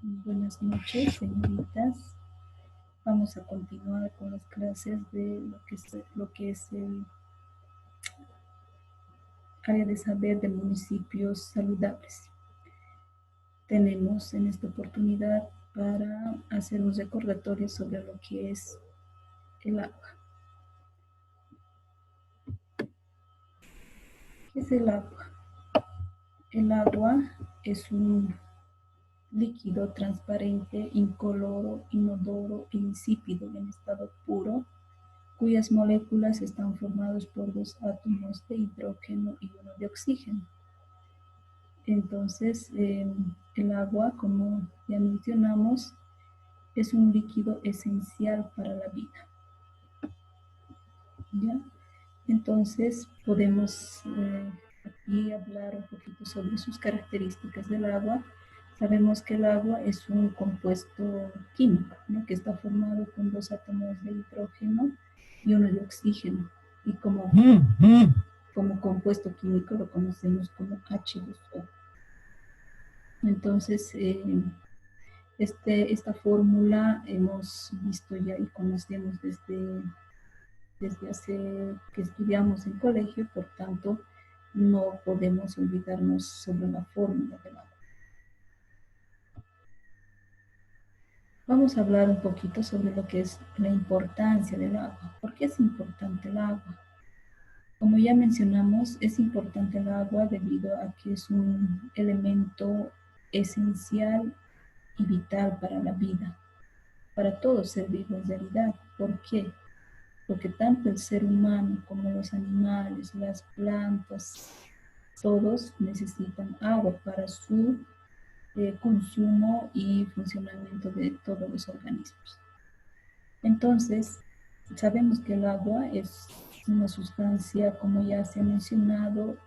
Buenas noches, señoritas. Vamos a continuar con las clases de lo que es el área de saber de municipios saludables. Tenemos en esta oportunidad para hacer un recordatorio sobre lo que es el agua. ¿Qué es el agua? El agua es un líquido transparente, incoloro, inodoro e insípido en estado puro, cuyas moléculas están formadas por dos átomos de hidrógeno y uno de oxígeno. Entonces, el agua, como ya mencionamos, es un líquido esencial para la vida. ¿Ya? Entonces, podemos aquí hablar un poquito sobre sus características del agua. Sabemos que el agua es un compuesto químico, ¿no? Que está formado con dos átomos de hidrógeno y uno de oxígeno. Y como compuesto químico lo conocemos como H2O. Entonces, esta fórmula hemos visto ya y conocemos desde hace que estudiamos en colegio, por tanto, no podemos olvidarnos sobre la fórmula del agua. Vamos a hablar un poquito sobre lo que es la importancia del agua. ¿Por qué es importante el agua? Como ya mencionamos, es importante el agua debido a que es un elemento esencial y vital para la vida, para todo ser vivo en realidad. ¿Por qué? Porque tanto el ser humano como los animales, las plantas, todos necesitan agua para su consumo y funcionamiento de todos los organismos. Entonces, sabemos que el agua es una sustancia, como ya se ha mencionado,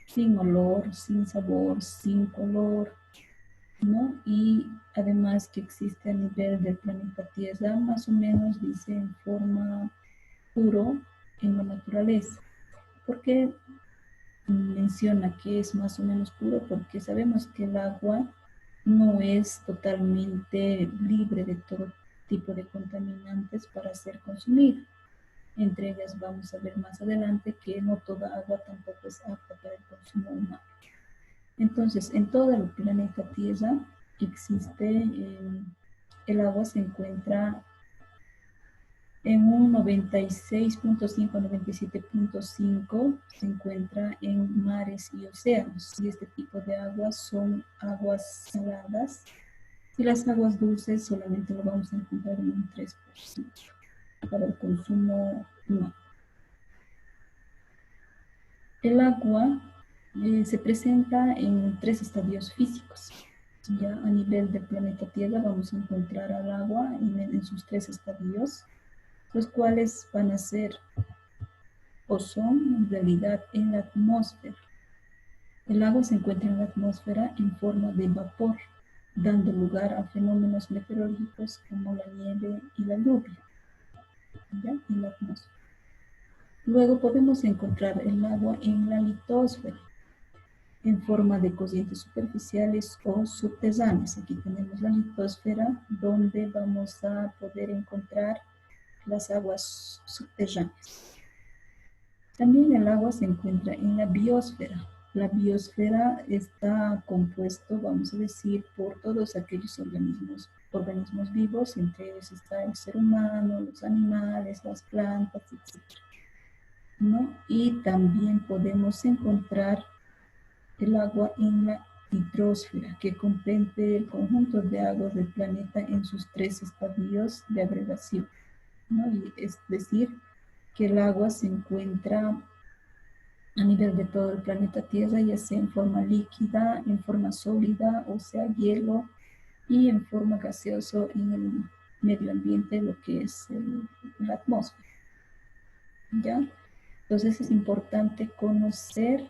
sin olor, sin sabor, sin color, ¿no? Y además que existe a nivel del planeta Tierra, más o menos dice en forma puro en la naturaleza. ¿Por qué menciona que es más o menos puro? Porque sabemos que el agua no es totalmente libre de todo tipo de contaminantes para ser consumida. Entre ellas vamos a ver más adelante que no toda agua tampoco es apta para el consumo humano. Entonces, en todo el planeta Tierra existe, el agua se encuentra en un 96.5 a 97.5 se encuentra en mares y océanos. Y este tipo de aguas son aguas saladas. Y las aguas dulces solamente lo vamos a encontrar en un 3% para el consumo humano. El agua se presenta en tres estadios físicos. Ya a nivel del planeta Tierra vamos a encontrar al agua en sus tres estadios, los cuales van a ser o son en realidad en la atmósfera. El agua se encuentra en la atmósfera en forma de vapor, dando lugar a fenómenos meteorológicos como la nieve y la lluvia, ¿ya? En la atmósfera. Luego podemos encontrar el agua en la litosfera, en forma de corrientes superficiales o subterráneas. Aquí tenemos la litosfera, donde vamos a poder encontrar las aguas subterráneas. También el agua se encuentra en la biosfera. La biosfera está compuesto, vamos a decir, por todos aquellos organismos vivos, entre ellos está el ser humano, los animales, las plantas, etc., ¿no? Y también podemos encontrar el agua en la hidrosfera, que comprende el conjunto de aguas del planeta en sus tres estadios de agregación, ¿no? Y es decir, que el agua se encuentra a nivel de todo el planeta Tierra, ya sea en forma líquida, en forma sólida, o sea, hielo, y en forma gaseosa en el medio ambiente, lo que es la atmósfera. ¿Ya? Entonces es importante conocer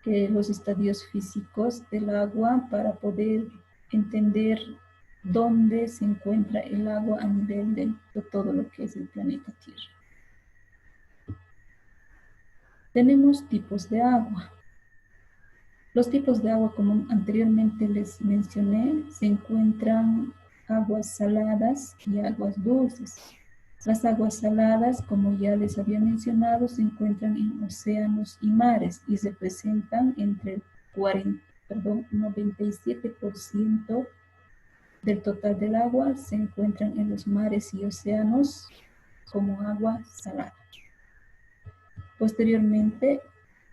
que los estadios físicos del agua para poder entender dónde se encuentra el agua a nivel de todo lo que es el planeta Tierra. Tenemos tipos de agua. Los tipos de agua, como anteriormente les mencioné, se encuentran aguas saladas y aguas dulces. Las aguas saladas, como ya les había mencionado, se encuentran en océanos y mares y representan entre el 97% del total del agua se encuentran en los mares y océanos como agua salada. Posteriormente,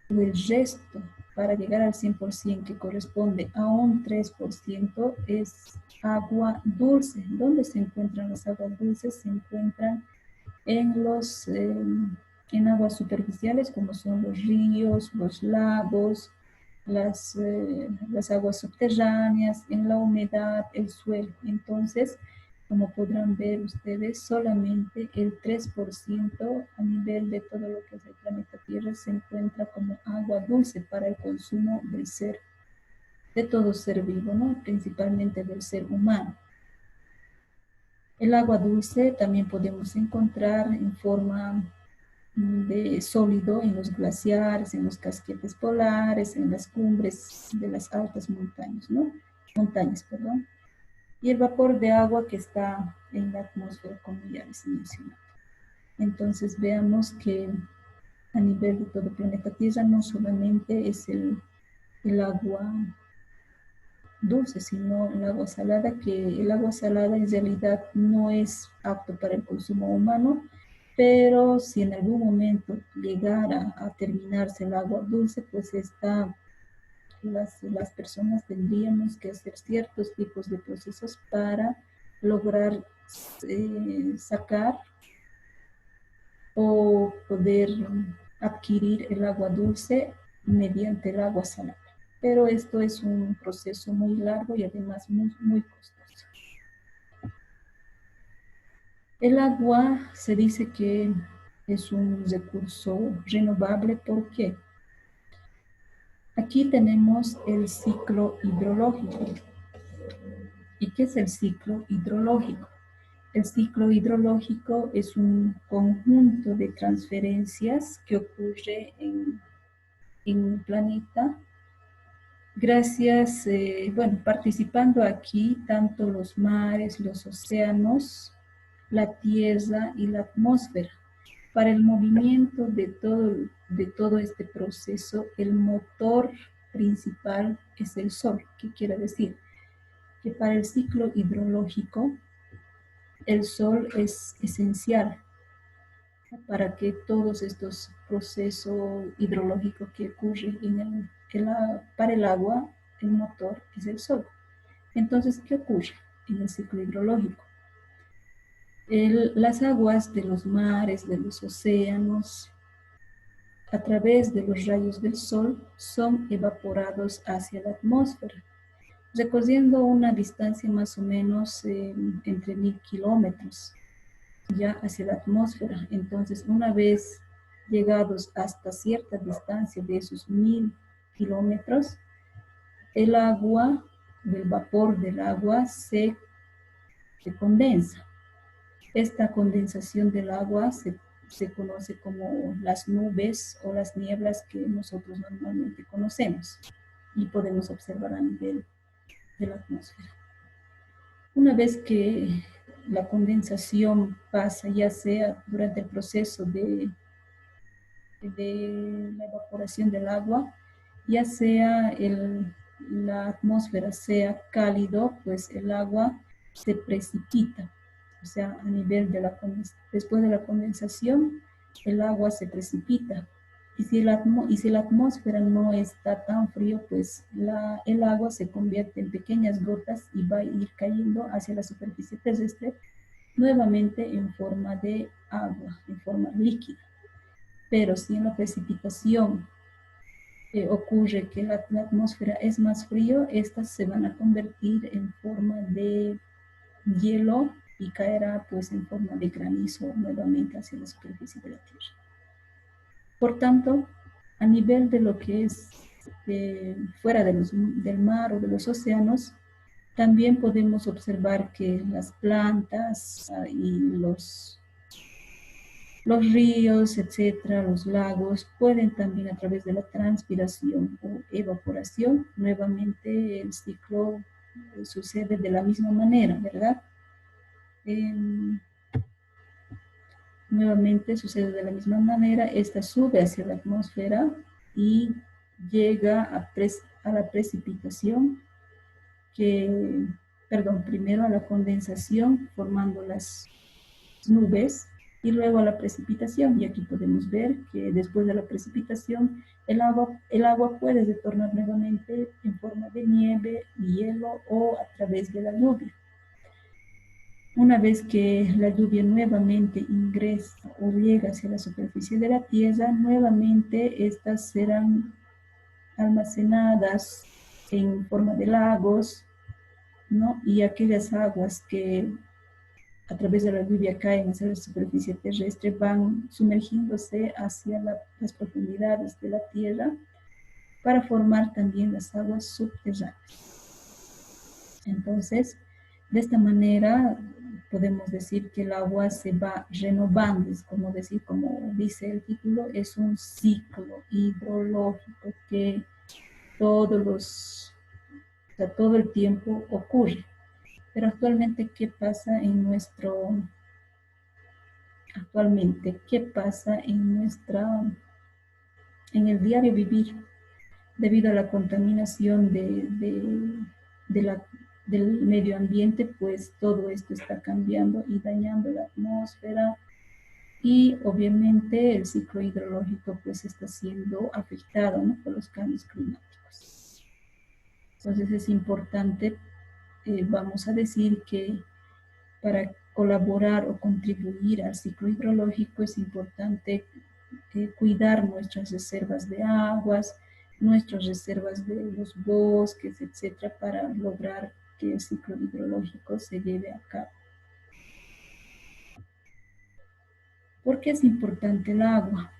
el resto, para llegar al 100%, que corresponde a un 3%, es agua dulce. ¿Dónde se encuentran las aguas dulces? Se encuentran en aguas superficiales, como son los ríos, los lagos, las aguas subterráneas, en la humedad, el suelo. Entonces, como podrán ver ustedes, solamente el 3% a nivel de todo lo que es el planeta Tierra se encuentra como agua dulce para el consumo del ser, de todo ser vivo, ¿no? Principalmente del ser humano. El agua dulce también podemos encontrar en forma de sólido en los glaciares, en los casquetes polares, en las cumbres de las altas montañas, ¿no? Montañas, perdón. Y el vapor de agua que está en la atmósfera, como ya les he mencionado. Entonces veamos que a nivel de todo el planeta Tierra no solamente es el agua dulce, sino el agua salada, que el agua salada en realidad no es apto para el consumo humano, pero si en algún momento llegara a terminarse el agua dulce, pues las personas tendríamos que hacer ciertos tipos de procesos para lograr sacar o poder adquirir el agua dulce mediante el agua salada. Pero esto es un proceso muy largo y además muy costoso. El agua se dice que es un recurso renovable. ¿Por qué? Aquí tenemos el ciclo hidrológico. ¿Y qué es el ciclo hidrológico? El ciclo hidrológico es un conjunto de transferencias que ocurre en el planeta gracias, bueno, participando aquí tanto los mares, los océanos, la tierra y la atmósfera. Para el movimiento de todo este proceso, el motor principal es el sol. ¿Qué quiere decir? Que para el ciclo hidrológico, el sol es esencial para que todos estos procesos hidrológicos que ocurren para el agua, el motor es el sol. Entonces, ¿qué ocurre en el ciclo hidrológico? Las aguas de los mares, de los océanos, a través de los rayos del sol, son evaporados hacia la atmósfera, recorriendo una distancia más o menos entre 1000 kilómetros ya hacia la atmósfera. Entonces, una vez llegados hasta cierta distancia de esos 1000 kilómetros, el agua, el vapor del agua se condensa. Esta condensación del agua se conoce como las nubes o las nieblas que nosotros normalmente conocemos y podemos observar a nivel de la atmósfera. Una vez que la condensación pasa, ya sea durante el proceso de la evaporación del agua, ya sea la atmósfera sea cálido, pues el agua se precipita. O sea, a nivel de después de la condensación, el agua se precipita. Y si la atmósfera no está tan frío, pues el agua se convierte en pequeñas gotas y va a ir cayendo hacia la superficie terrestre, nuevamente en forma de agua, en forma líquida. Pero si en la precipitación ocurre que la atmósfera es más frío, estas se van a convertir en forma de hielo y caerá pues en forma de granizo nuevamente hacia la superficie de la Tierra. Por tanto, a nivel de lo que es fuera del mar o de los océanos, también podemos observar que las plantas y Los ríos, etcétera, los lagos, pueden también a través de la transpiración o evaporación, nuevamente el ciclo sucede de la misma manera, ¿verdad? Nuevamente sucede de la misma manera, esta sube hacia la atmósfera y llega a la precipitación, primero a la condensación formando las nubes y luego a la precipitación. Y aquí podemos ver que después de la precipitación el agua puede retornar nuevamente en forma de nieve, hielo o a través de la lluvia. Una vez que la lluvia nuevamente ingresa o llega hacia la superficie de la Tierra, nuevamente estas serán almacenadas en forma de lagos, ¿no? Y aquellas aguas que a través de la lluvia caen hacia la superficie terrestre van sumergiéndose hacia las profundidades de la Tierra para formar también las aguas subterráneas. Entonces, de esta manera podemos decir que el agua se va renovando, es como decir, como dice el título, es un ciclo hidrológico que todo el tiempo ocurre. Pero actualmente, ¿qué pasa en el diario vivir? Debido a la contaminación del medio ambiente, pues todo esto está cambiando y dañando la atmósfera y obviamente el ciclo hidrológico pues está siendo afectado, ¿no?, por los cambios climáticos. Entonces es importante, vamos a decir que para colaborar o contribuir al ciclo hidrológico es importante cuidar nuestras reservas de aguas, nuestras reservas de los bosques, etcétera, para lograr que el ciclo hidrológico se lleve a cabo. ¿Por qué es importante el agua?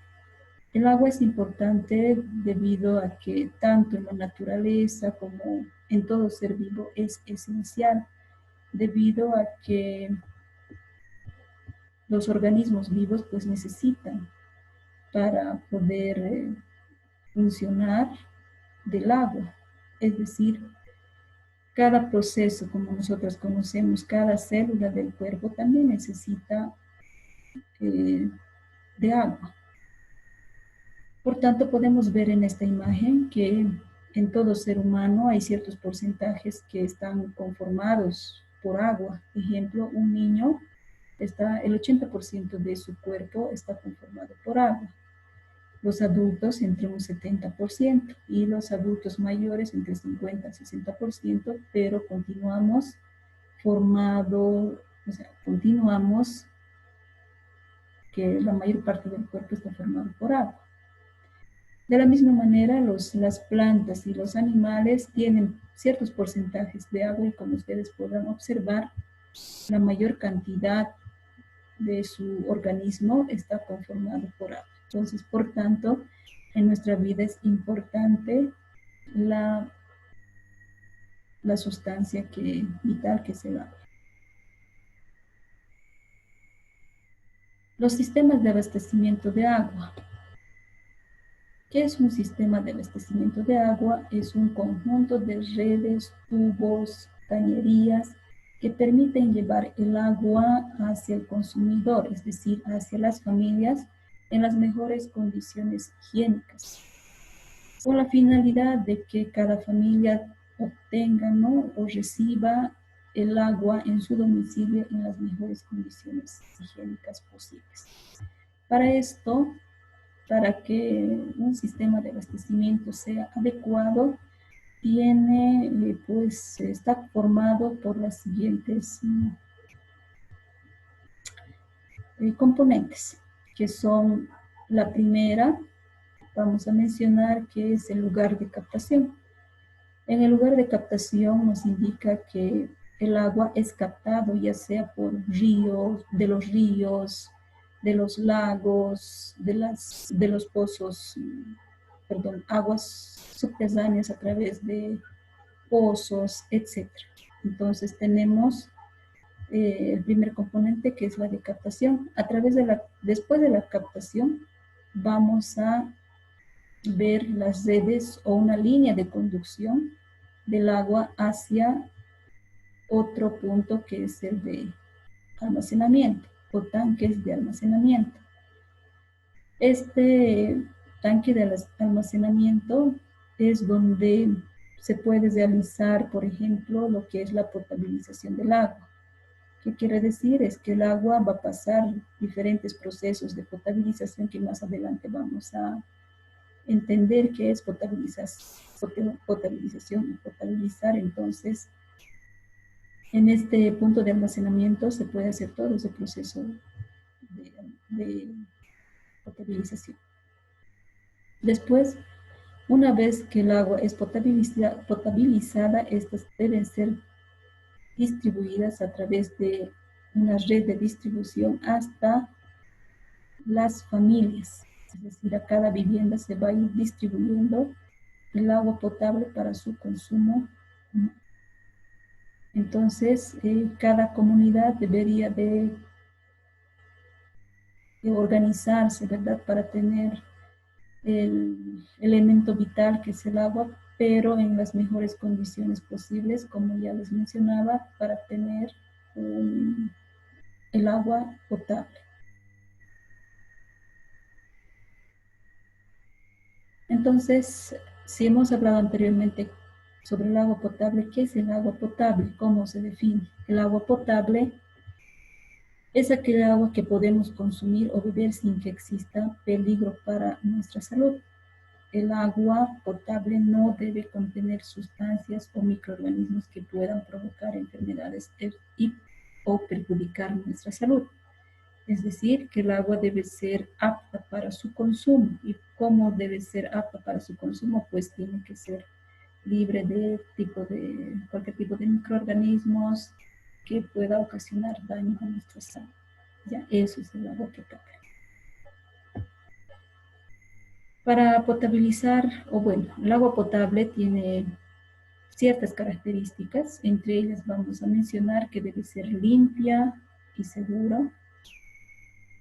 El agua es importante debido a que tanto en la naturaleza como en todo ser vivo es esencial, debido a que los organismos vivos pues necesitan para poder funcionar del agua. Es decir, cada proceso, como nosotros conocemos, cada célula del cuerpo también necesita de agua. Por tanto, podemos ver en esta imagen que en todo ser humano hay ciertos porcentajes que están conformados por agua. Ejemplo, un niño, el 80% de su cuerpo está conformado por agua. Los adultos entre un 70% y los adultos mayores entre 50 y 60%, pero continuamos que la mayor parte del cuerpo está formado por agua. De la misma manera, las plantas y los animales tienen ciertos porcentajes de agua y como ustedes podrán observar, la mayor cantidad de su organismo está conformado por agua. Entonces, por tanto, en nuestra vida es importante la sustancia vital que es el agua. Los sistemas de abastecimiento de agua. ¿Qué es un sistema de abastecimiento de agua? Es un conjunto de redes, tubos, cañerías que permiten llevar el agua hacia el consumidor, es decir, hacia las familias en las mejores condiciones higiénicas, con la finalidad de que cada familia obtenga, ¿no?, o reciba el agua en su domicilio en las mejores condiciones higiénicas posibles. Para esto, para que un sistema de abastecimiento sea adecuado, está formado por las siguientes componentes, que son la primera, vamos a mencionar que es el lugar de captación. En el lugar de captación nos indica que el agua es captado ya sea por de los ríos, de los lagos, de los pozos, aguas subterráneas a través de pozos, etc. Entonces tenemos el primer componente, que es la de captación. Después de la captación, vamos a ver las redes o una línea de conducción del agua hacia otro punto, que es el de almacenamiento o tanques de almacenamiento. Este tanque de almacenamiento es donde se puede realizar, por ejemplo, lo que es la potabilización del agua. ¿Qué quiere decir? Es que el agua va a pasar diferentes procesos de potabilización que más adelante vamos a entender qué es potabilización. Potabilizar, entonces, en este punto de almacenamiento se puede hacer todo ese proceso de potabilización. Después, una vez que el agua es potabilizada, estas deben ser distribuidas a través de una red de distribución hasta las familias. Es decir, a cada vivienda se va a ir distribuyendo el agua potable para su consumo. Entonces, cada comunidad debería de organizarse, ¿verdad?, para tener el elemento vital que es el agua, pero en las mejores condiciones posibles, como ya les mencionaba, para tener el agua potable. Entonces, si hemos hablado anteriormente sobre el agua potable, ¿qué es el agua potable? ¿Cómo se define? El agua potable es aquel agua que podemos consumir o beber sin que exista peligro para nuestra salud. El agua potable no debe contener sustancias o microorganismos que puedan provocar enfermedades o perjudicar nuestra salud. Es decir, que el agua debe ser apta para su consumo. ¿Y cómo debe ser apta para su consumo? Pues tiene que ser libre de cualquier tipo de microorganismos que pueda ocasionar daño a nuestra salud. Ya, eso es el agua potable. Para potabilizar, el agua potable tiene ciertas características. Entre ellas vamos a mencionar que debe ser limpia y segura.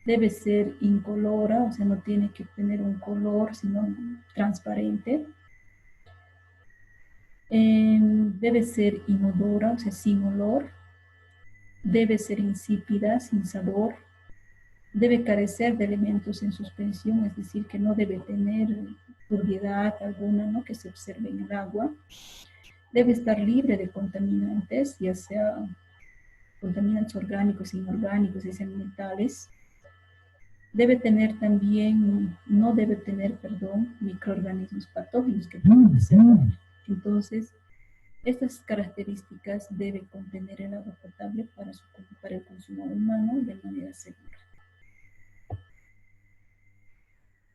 Debe ser incolora, o sea, no tiene que tener un color, sino transparente. Debe ser inodora, o sea, sin olor. Debe ser insípida, sin sabor. Debe carecer de elementos en suspensión, es decir, que no debe tener turbiedad alguna, ¿no?, que se observe en el agua. Debe estar libre de contaminantes, ya sea contaminantes orgánicos, inorgánicos, ya sean metales. No debe tener, microorganismos patógenos que pueden hacer daño. Entonces, estas características debe contener el agua potable para el consumo humano de manera segura.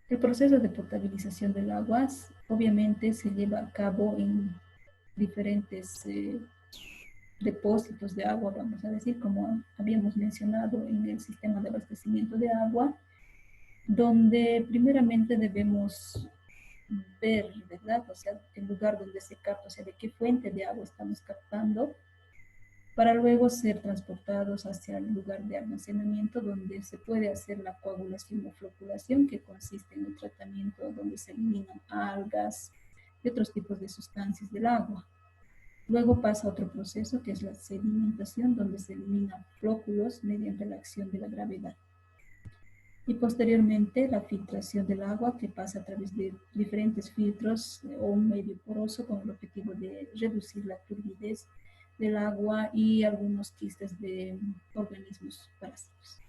El proceso de potabilización del agua obviamente se lleva a cabo en diferentes depósitos de agua, vamos a decir, como habíamos mencionado en el sistema de abastecimiento de agua, donde primeramente debemos ver, ¿verdad?, o sea, el lugar donde se capta, o sea, de qué fuente de agua estamos captando, para luego ser transportados hacia el lugar de almacenamiento, donde se puede hacer la coagulación o floculación, que consiste en el tratamiento donde se eliminan algas y otros tipos de sustancias del agua. Luego pasa otro proceso, que es la sedimentación, donde se eliminan flóculos mediante la acción de la gravedad. Y posteriormente la filtración del agua, que pasa a través de diferentes filtros o un medio poroso con el objetivo de reducir la turbidez del agua y algunos quistes de organismos parásitos.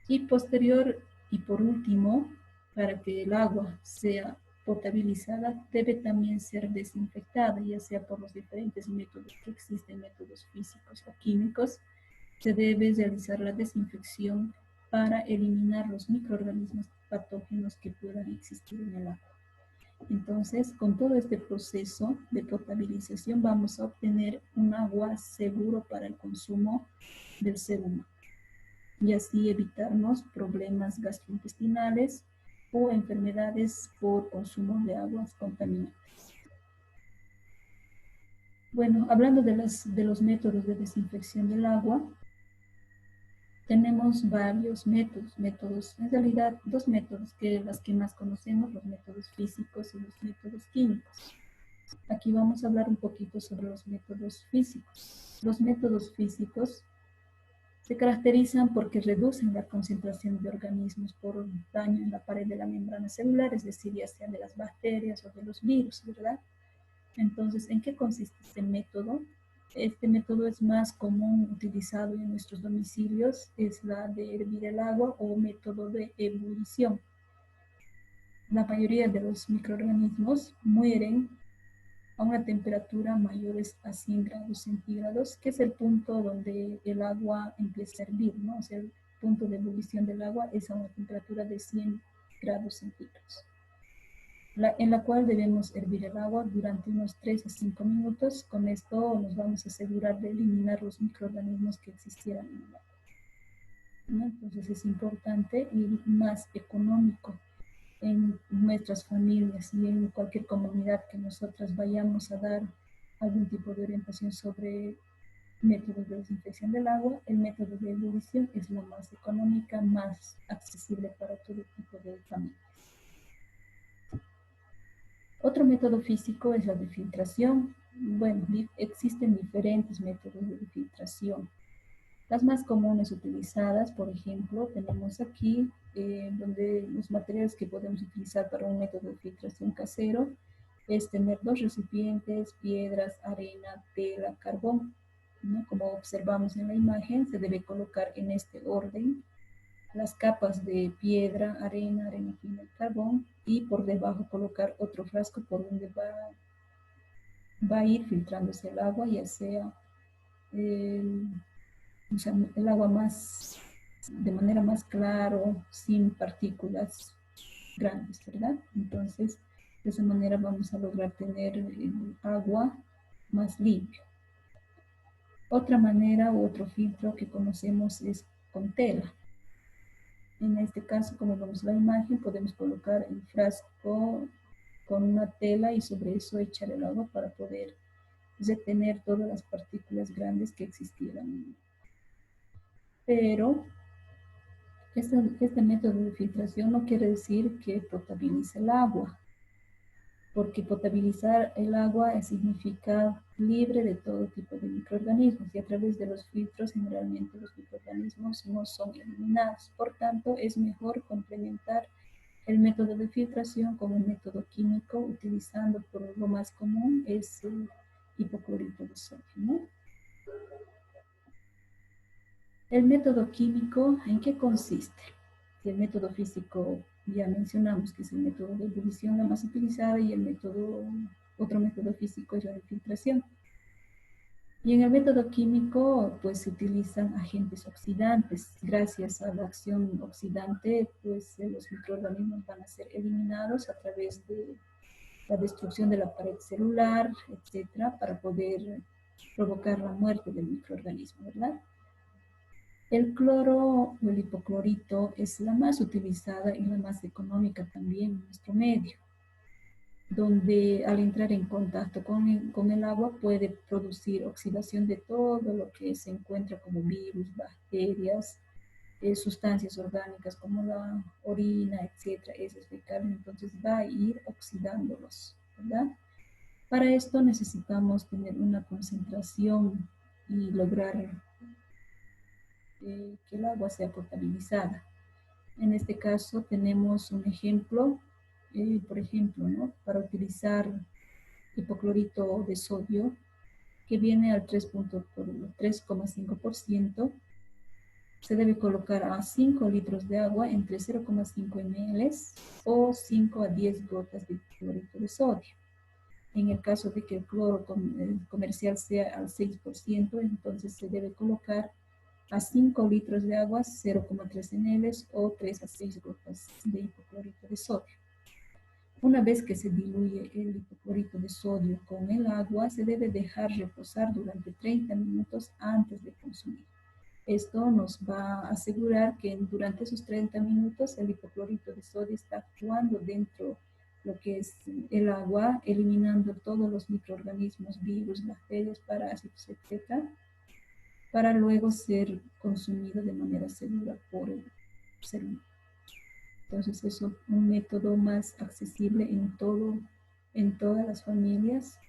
Y por último, para que el agua sea potabilizada, debe también ser desinfectada, ya sea por los diferentes métodos que existen, métodos físicos o químicos. Se debe realizar la desinfección para eliminar los microorganismos patógenos que puedan existir en el agua. Entonces, con todo este proceso de potabilización vamos a obtener un agua seguro para el consumo del ser humano y así evitarnos problemas gastrointestinales o enfermedades por consumo de aguas contaminantes. Bueno, hablando de los métodos de desinfección del agua, tenemos varios métodos, en realidad dos métodos que las que más conocemos, los métodos físicos y los métodos químicos. Aquí vamos a hablar un poquito sobre los métodos físicos. Los métodos físicos se caracterizan porque reducen la concentración de organismos por daño en la pared de la membrana celular, es decir, ya sea de las bacterias o de los virus, ¿verdad? Entonces, ¿en qué consiste este método? Este método es más común utilizado en nuestros domicilios, es la de hervir el agua o método de ebullición. La mayoría de los microorganismos mueren a una temperatura mayores a 100 grados centígrados, que es el punto donde el agua empieza a hervir, ¿no? O sea, el punto de ebullición del agua es a una temperatura de 100 grados centígrados, en la cual debemos hervir el agua durante unos 3 a 5 minutos. Con esto nos vamos a asegurar de eliminar los microorganismos que existieran en el agua, ¿no? Entonces es importante y más económico en nuestras familias y en cualquier comunidad que nosotras vayamos a dar algún tipo de orientación sobre métodos de desinfección del agua. El método de ebullición es la más económica, más accesible para todo tipo de familias. Otro método físico es la de filtración. Bueno, existen diferentes métodos de filtración. Las más comunes utilizadas, por ejemplo, tenemos aquí donde los materiales que podemos utilizar para un método de filtración casero es tener dos recipientes, piedras, arena, tela, carbón, ¿no? Como observamos en la imagen, se debe colocar en este orden las capas de piedra, arena fina y carbón, y por debajo colocar otro frasco por donde va a ir filtrándose el agua, ya sea el, o sea, el agua más, de manera más claro, sin partículas grandes, ¿verdad? Entonces, de esa manera vamos a lograr tener el agua más limpia. Otra manera u otro filtro que conocemos es con tela. En este caso, como vemos la imagen, podemos colocar el frasco con una tela y sobre eso echar el agua para poder retener todas las partículas grandes que existieran. Pero este método de filtración no quiere decir que potabilice el agua, porque potabilizar el agua significa libre de todo tipo de microorganismos, y a través de los filtros generalmente los microorganismos no son eliminados. Por tanto, es mejor complementar el método de filtración con un método químico, utilizando, por lo más común, es el hipoclorito de sodio, ¿no? El método químico, ¿en qué consiste? El método físico ya mencionamos que es el método de ebullición la más utilizada, y otro método físico es la de filtración. Y en el método químico, pues se utilizan agentes oxidantes. Gracias a la acción oxidante, pues los microorganismos van a ser eliminados a través de la destrucción de la pared celular, etcétera, para poder provocar la muerte del microorganismo, ¿verdad? El cloro o el hipoclorito es la más utilizada y la más económica también en nuestro medio, donde al entrar en contacto con el agua puede producir oxidación de todo lo que se encuentra como virus, bacterias, sustancias orgánicas como la orina, etcétera, heces fecales. Entonces va a ir oxidándolos, ¿verdad? Para esto necesitamos tener una concentración y lograr que el agua sea potabilizada. En este caso tenemos un ejemplo, por ejemplo, ¿no? Para utilizar hipoclorito de sodio, que viene al 3,5%, se debe colocar a 5 litros de agua entre 0,5 ml o 5 a 10 gotas de clorito de sodio. En el caso de que el cloro comercial sea al 6%, entonces se debe colocar a 5 litros de agua 0,3 ml o 3 a 6 gotas de hipoclorito de sodio. Una vez que se diluye el hipoclorito de sodio con el agua, se debe dejar reposar durante 30 minutos antes de consumir. Esto nos va a asegurar que durante esos 30 minutos el hipoclorito de sodio está actuando dentro lo que es el agua, eliminando todos los microorganismos, virus, bacterias, parásitos, etcétera, para luego ser consumido de manera segura por el ser humano. Entonces es un método más accesible en todas las familias,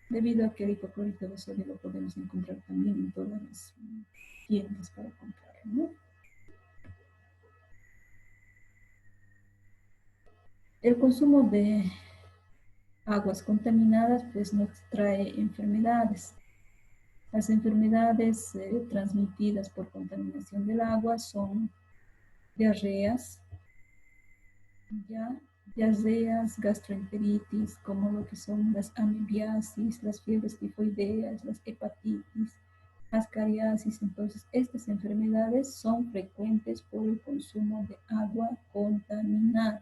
debido a que el hipoclorito de sodio lo podemos encontrar también en todas las tiendas para comprarlo, ¿no? El consumo de aguas contaminadas pues nos trae enfermedades. Las enfermedades transmitidas por contaminación del agua son diarreas, diarreas, gastroenteritis, como lo que son las amibiasis, las fiebres tifoideas, las hepatitis, ascariasis. Entonces, estas enfermedades son frecuentes por el consumo de agua contaminada.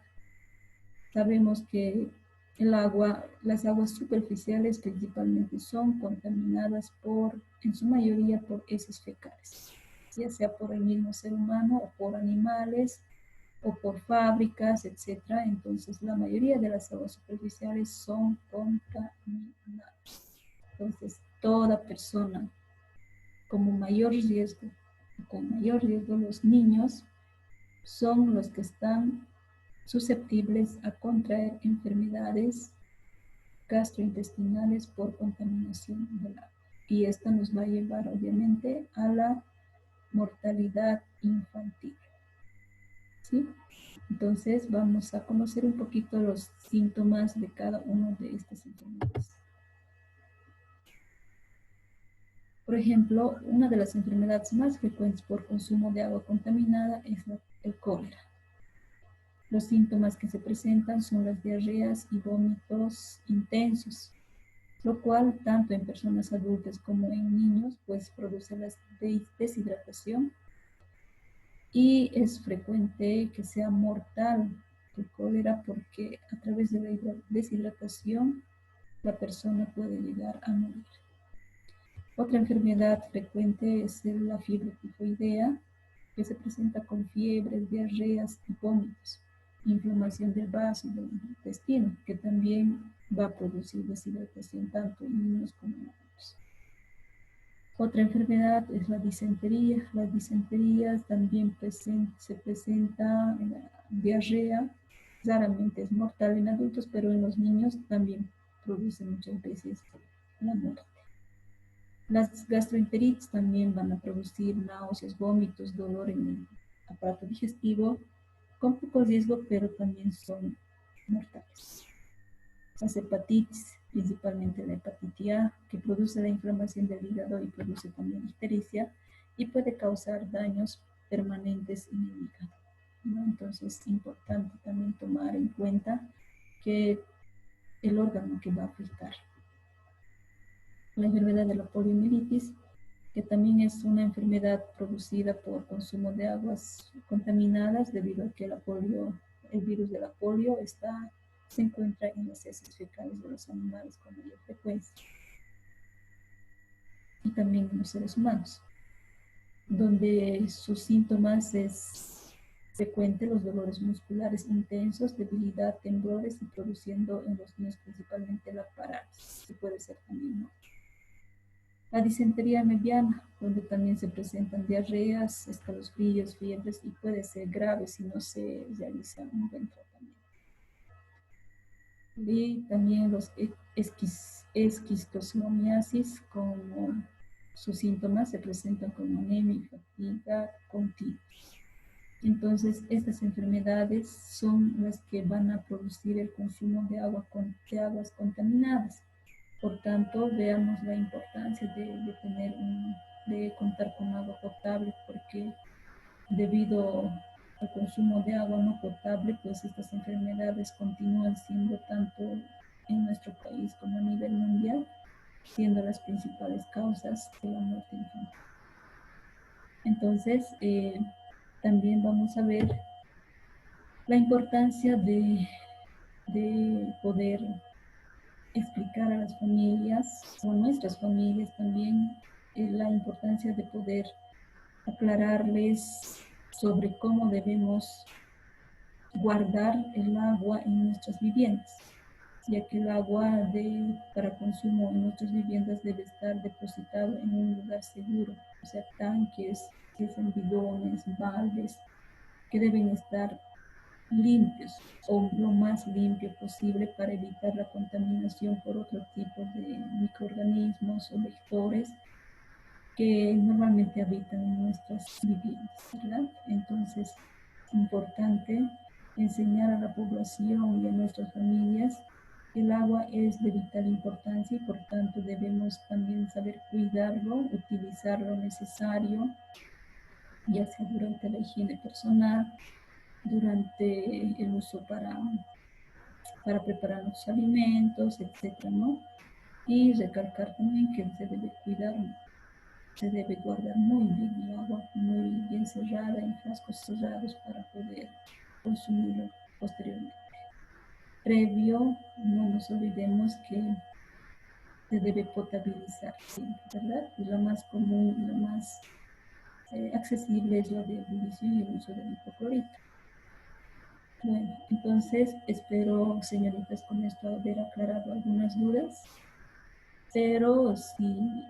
Sabemos que las aguas superficiales principalmente son contaminadas en su mayoría por heces fecales, ya sea por el mismo ser humano o por animales o por fábricas, etcétera. Entonces, la mayoría de las aguas superficiales son contaminadas. Entonces, toda persona con mayor riesgo los niños, son los que están susceptibles a contraer enfermedades gastrointestinales por contaminación del agua. Y esto nos va a llevar, obviamente, a la mortalidad infantil. ¿Sí? Entonces vamos a conocer un poquito los síntomas de cada una de estas enfermedades. Por ejemplo, una de las enfermedades más frecuentes por consumo de agua contaminada es el cólera. Los síntomas que se presentan son las diarreas y vómitos intensos, lo cual tanto en personas adultas como en niños pues produce la deshidratación, y es frecuente que sea mortal el cólera porque a través de la deshidratación la persona puede llegar a morir. Otra enfermedad frecuente es la fiebre tifoidea, que se presenta con fiebres, diarreas y vómitos, inflamación del vaso y del intestino, que también va a producir deshidratación tanto en niños como en adultos. Otra enfermedad es la disentería. Las disenterías también se presenta en la diarrea, raramente es mortal en adultos, pero en los niños también produce muchas veces la muerte. Las gastroenteritis también van a producir náuseas, vómitos, dolor en el aparato digestivo, con poco riesgo, pero también son mortales. Las hepatitis, principalmente la hepatitis A, que produce la inflamación del hígado y produce también ictericia y puede causar daños permanentes en el hígado, ¿no? Entonces es importante también tomar en cuenta que el órgano que va a afectar. La enfermedad de la poliomielitis, que también es una enfermedad producida por consumo de aguas contaminadas debido a que el virus de la polio se encuentra en las heces fecales de los animales con mayor frecuencia, y también en los seres humanos, donde sus síntomas es frecuente los dolores musculares intensos, debilidad, temblores, y produciendo en los niños principalmente la parálisis, que puede ser también, ¿no? La disentería mediana, donde también se presentan diarreas, escalofríos, fiebres, y puede ser grave si no se realiza un buen tratamiento. Y también los esquistosomiasis, como sus síntomas se presentan como anemia, fatiga continua. Entonces, estas enfermedades son las que van a producir el consumo de aguas contaminadas. Por tanto, veamos la importancia de contar con agua potable, porque debido al consumo de agua no potable, pues estas enfermedades continúan siendo, tanto en nuestro país como a nivel mundial, siendo las principales causas de la muerte infantil. Entonces, también vamos a ver la importancia de poder explicar a las familias, o a nuestras familias también, la importancia de poder aclararles sobre cómo debemos guardar el agua en nuestras viviendas, ya que el agua para consumo en nuestras viviendas debe estar depositado en un lugar seguro, o sea, tanques, que sean bidones, baldes, que deben estar limpios o lo más limpio posible para evitar la contaminación por otro tipo de microorganismos o vectores que normalmente habitan en nuestras viviendas, ¿verdad? Entonces, es importante enseñar a la población y a nuestras familias que el agua es de vital importancia y por tanto debemos también saber cuidarlo, utilizar lo necesario, ya sea durante la higiene personal, durante el uso para preparar los alimentos, etcétera, ¿no? Y recalcar también que se debe cuidar, se debe guardar muy bien el agua, muy bien cerrada, en frascos cerrados para poder consumirlo posteriormente. Previo, no nos olvidemos que se debe potabilizar siempre, ¿verdad? Y lo más común, lo más accesible es la de ebullición y el uso del hipoclorito. Bueno, entonces espero, señoritas, con esto haber aclarado algunas dudas, pero si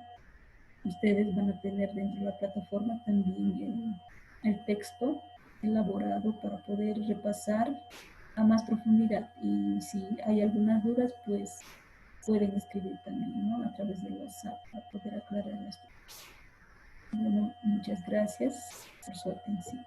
ustedes van a tener dentro de la plataforma también el texto elaborado para poder repasar a más profundidad y si hay algunas dudas, pues pueden escribir también, ¿no? A través de WhatsApp para poder aclarar las dudas. Bueno, muchas gracias por su atención.